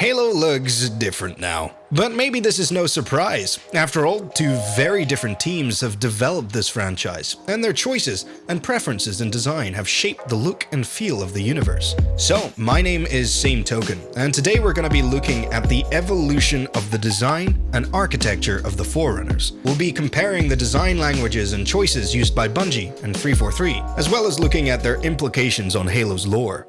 Halo looks different now. But maybe this is no surprise. After all, two very different teams have developed this franchise, and their choices and preferences in design have shaped the look and feel of the universe. So, my name is SameToken, and today we're going to be looking at the evolution of the design and architecture of the Forerunners. We'll be comparing the design languages and choices used by Bungie and 343, as well as looking at their implications on Halo's lore.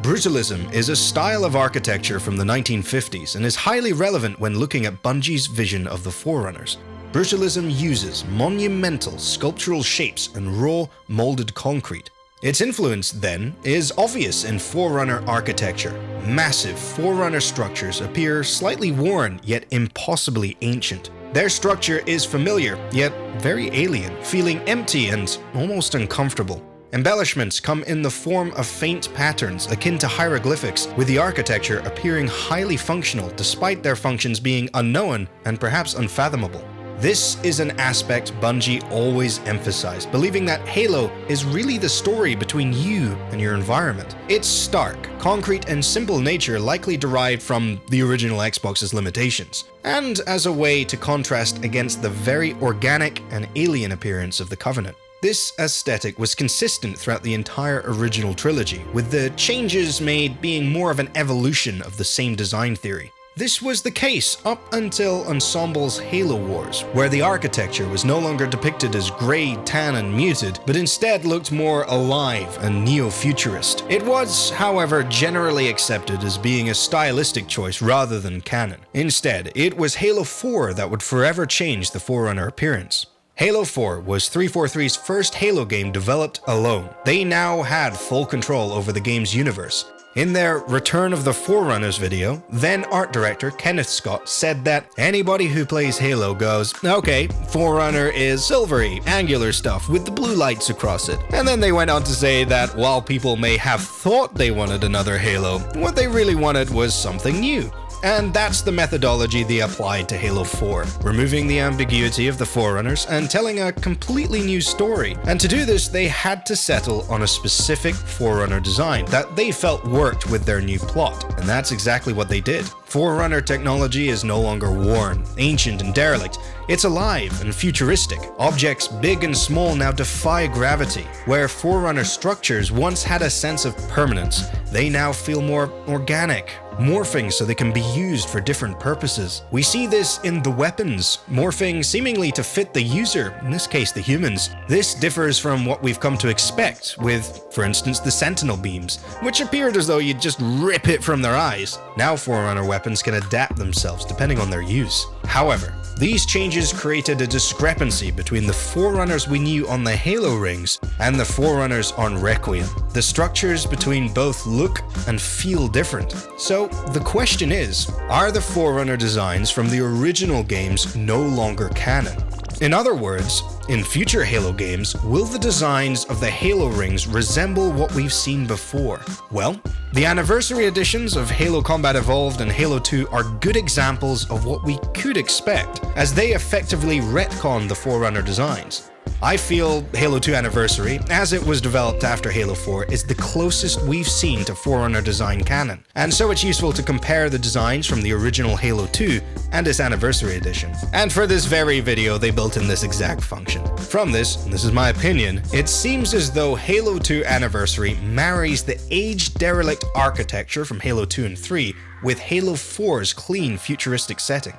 Brutalism is a style of architecture from the 1950s and is highly relevant when looking at Bungie's vision of the Forerunners. Brutalism uses monumental sculptural shapes and raw, molded concrete. Its influence, then, is obvious in Forerunner architecture. Massive Forerunner structures appear slightly worn, yet impossibly ancient. Their structure is familiar, yet very alien, feeling empty and almost uncomfortable. Embellishments come in the form of faint patterns akin to hieroglyphics, with the architecture appearing highly functional despite their functions being unknown and perhaps unfathomable. This is an aspect Bungie always emphasized, believing that Halo is really the story between you and your environment. Its stark, concrete and simple nature likely derived from the original Xbox's limitations, and as a way to contrast against the very organic and alien appearance of the Covenant. This aesthetic was consistent throughout the entire original trilogy, with the changes made being more of an evolution of the same design theory. This was the case up until Ensemble's Halo Wars, where the architecture was no longer depicted as grey, tan and muted, but instead looked more alive and neo-futurist. It was, however, generally accepted as being a stylistic choice rather than canon. Instead, it was Halo 4 that would forever change the Forerunner appearance. Halo 4 was 343's first Halo game developed alone. They now had full control over the game's universe. In their Return of the Forerunners video, then art director Kenneth Scott said that anybody who plays Halo goes, okay, Forerunner is silvery, angular stuff with the blue lights across it. And then they went on to say that while people may have thought they wanted another Halo, what they really wanted was something new. And that's the methodology they applied to Halo 4, removing the ambiguity of the Forerunners and telling a completely new story. And to do this, they had to settle on a specific Forerunner design that they felt worked with their new plot, and that's exactly what they did. Forerunner technology is no longer worn, ancient and derelict. It's alive and futuristic. Objects big and small now defy gravity. Where Forerunner structures once had a sense of permanence, they now feel more organic, morphing so they can be used for different purposes. We see this in the weapons, morphing seemingly to fit the user, in this case the humans. This differs from what we've come to expect with, for instance, the Sentinel beams, which appeared as though you'd just rip it from their eyes. Now Forerunner weapons can adapt themselves depending on their use. However, these changes created a discrepancy between the Forerunners we knew on the Halo rings and the Forerunners on Requiem. The structures between both look and feel different. So the question is, are the Forerunner designs from the original games no longer canon? In other words, in future Halo games, will the designs of the Halo rings resemble what we've seen before? Well, the anniversary editions of Halo Combat Evolved and Halo 2 are good examples of what we could expect, as they effectively retcon the Forerunner designs. I feel Halo 2 Anniversary, as it was developed after Halo 4, is the closest we've seen to Forerunner design canon, and so it's useful to compare the designs from the original Halo 2 and its Anniversary Edition. And for this very video, they built in this exact function. From this, and this is my opinion, it seems as though Halo 2 Anniversary marries the aged derelict architecture from Halo 2 and 3 with Halo 4's clean futuristic setting.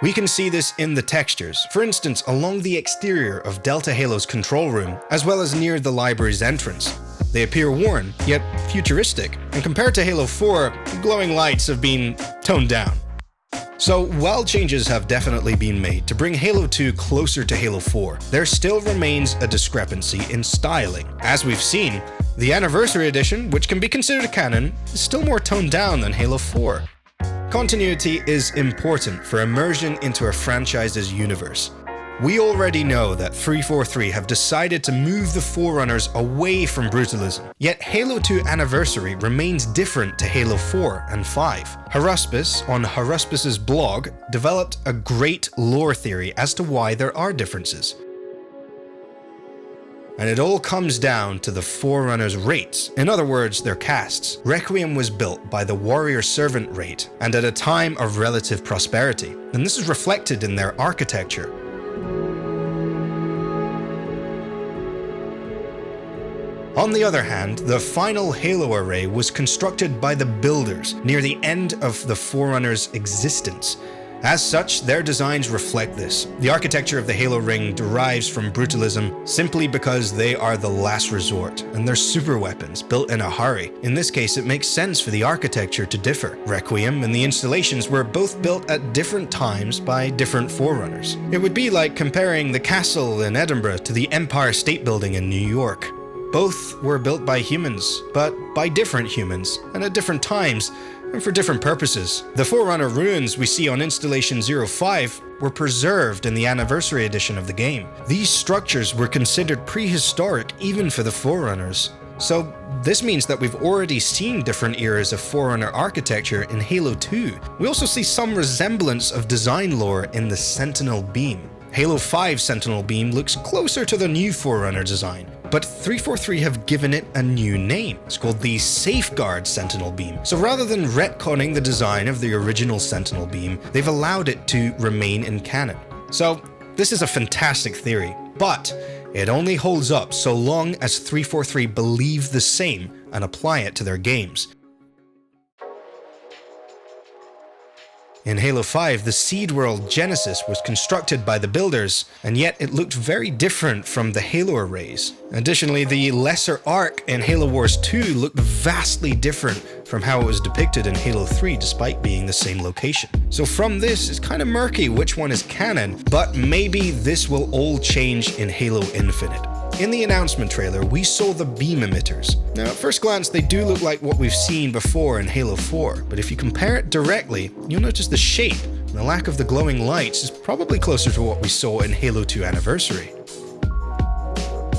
We can see this in the textures, for instance along the exterior of Delta Halo's control room, as well as near the library's entrance. They appear worn, yet futuristic, and compared to Halo 4, glowing lights have been toned down. So while changes have definitely been made to bring Halo 2 closer to Halo 4, there still remains a discrepancy in styling. As we've seen, the Anniversary Edition, which can be considered canon, is still more toned down than Halo 4. Continuity is important for immersion into a franchise's universe. We already know that 343 have decided to move the Forerunners away from Brutalism, yet Halo 2 Anniversary remains different to Halo 4 and 5. Haruspis, on Haruspis' blog, developed a great lore theory as to why there are differences. And it all comes down to the Forerunners' rates, in other words, their castes. Requiem was built by the warrior servant rate, and at a time of relative prosperity, and this is reflected in their architecture. On the other hand, the final Halo array was constructed by the builders near the end of the Forerunners' existence. As such, their designs reflect this. The architecture of the Halo ring derives from Brutalism simply because they are the last resort, and they're super weapons built in a hurry. In this case, it makes sense for the architecture to differ. Requiem and the installations were both built at different times by different Forerunners. It would be like comparing the castle in Edinburgh to the Empire State Building in New York. Both were built by humans, but by different humans, and at different times, and for different purposes. The Forerunner ruins we see on Installation 05 were preserved in the Anniversary Edition of the game. These structures were considered prehistoric even for the Forerunners. So this means that we've already seen different eras of Forerunner architecture in Halo 2. We also see some resemblance of design lore in the Sentinel Beam. Halo 5 Sentinel Beam looks closer to the new Forerunner design, but 343 have given it a new name. It's called the Safeguard Sentinel Beam. So rather than retconning the design of the original Sentinel Beam, they've allowed it to remain in canon. So this is a fantastic theory, but it only holds up so long as 343 believe the same and apply it to their games. In Halo 5, the seed world Genesis was constructed by the builders, and yet it looked very different from the Halo arrays. Additionally, the Lesser Ark in Halo Wars 2 looked vastly different from how it was depicted in Halo 3 despite being the same location. So from this, it's kind of murky which one is canon, but maybe this will all change in Halo Infinite. In the announcement trailer, we saw the beam emitters. Now, at first glance, they do look like what we've seen before in Halo 4, but if you compare it directly, you'll notice the shape and the lack of the glowing lights is probably closer to what we saw in Halo 2 Anniversary.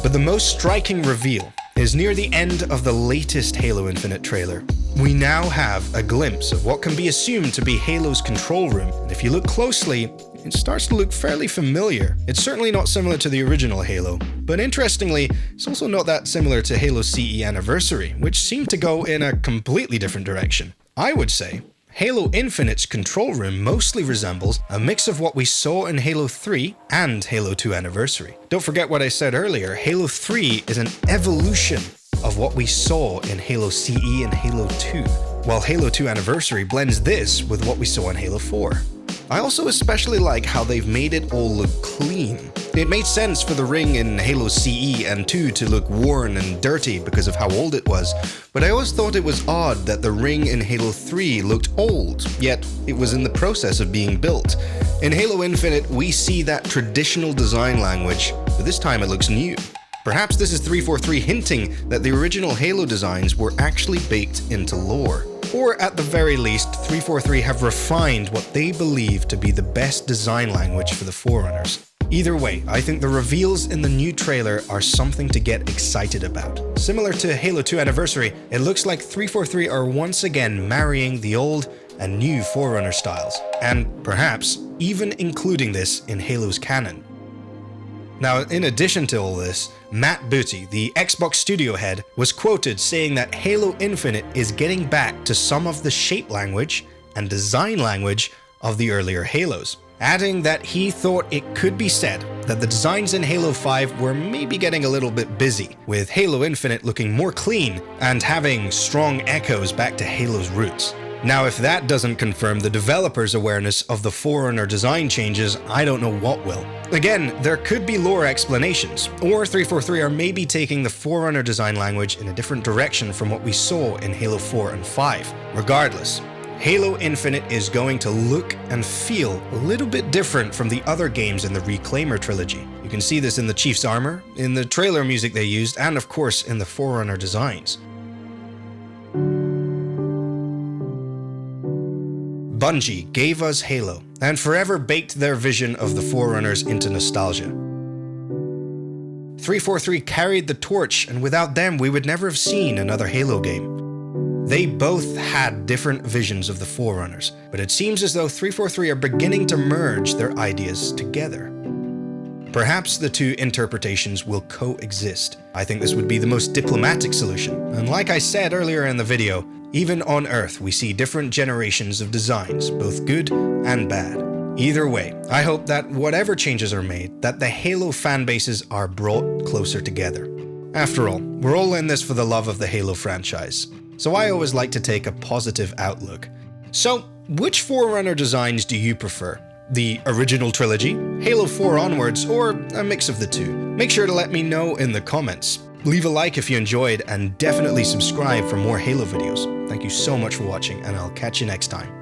But the most striking reveal is near the end of the latest Halo Infinite trailer. We now have a glimpse of what can be assumed to be Halo's control room, and if you look closely, it starts to look fairly familiar. It's certainly not similar to the original Halo, but interestingly, it's also not that similar to Halo CE Anniversary, which seemed to go in a completely different direction. I would say Halo Infinite's control room mostly resembles a mix of what we saw in Halo 3 and Halo 2 Anniversary. Don't forget what I said earlier, Halo 3 is an evolution of what we saw in Halo CE and Halo 2, while Halo 2 Anniversary blends this with what we saw in Halo 4. I also especially like how they've made it all look clean. It made sense for the ring in Halo CE and 2 to look worn and dirty because of how old it was, but I always thought it was odd that the ring in Halo 3 looked old, yet it was in the process of being built. In Halo Infinite, we see that traditional design language, but this time it looks new. Perhaps this is 343 hinting that the original Halo designs were actually baked into lore. Or at the very least, 343 have refined what they believe to be the best design language for the Forerunners. Either way, I think the reveals in the new trailer are something to get excited about. Similar to Halo 2 Anniversary, it looks like 343 are once again marrying the old and new Forerunner styles, and perhaps even including this in Halo's canon. Now, in addition to all this, Matt Booty, the Xbox studio head, was quoted saying that Halo Infinite is getting back to some of the shape language and design language of the earlier Halos, adding that he thought it could be said that the designs in Halo 5 were maybe getting a little bit busy, with Halo Infinite looking more clean and having strong echoes back to Halo's roots. Now, if that doesn't confirm the developers' awareness of the Forerunner design changes, I don't know what will. Again, there could be lore explanations, or 343 are maybe taking the Forerunner design language in a different direction from what we saw in Halo 4 and 5. Regardless, Halo Infinite is going to look and feel a little bit different from the other games in the Reclaimer trilogy. You can see this in the Chief's armor, in the trailer music they used, and of course in the Forerunner designs. Bungie gave us Halo, and forever baked their vision of the Forerunners into nostalgia. 343 carried the torch, and without them we would never have seen another Halo game. They both had different visions of the Forerunners, but it seems as though 343 are beginning to merge their ideas together. Perhaps the two interpretations will coexist. I think this would be the most diplomatic solution. And like I said earlier in the video, even on Earth we see different generations of designs, both good and bad. Either way, I hope that whatever changes are made, that the Halo fan bases are brought closer together. After all, we're all in this for the love of the Halo franchise, so I always like to take a positive outlook. So, which Forerunner designs do you prefer? The original trilogy, Halo 4 onwards, or a mix of the two? Make sure to let me know in the comments. Leave a like if you enjoyed, and definitely subscribe for more Halo videos. Thank you so much for watching, and I'll catch you next time.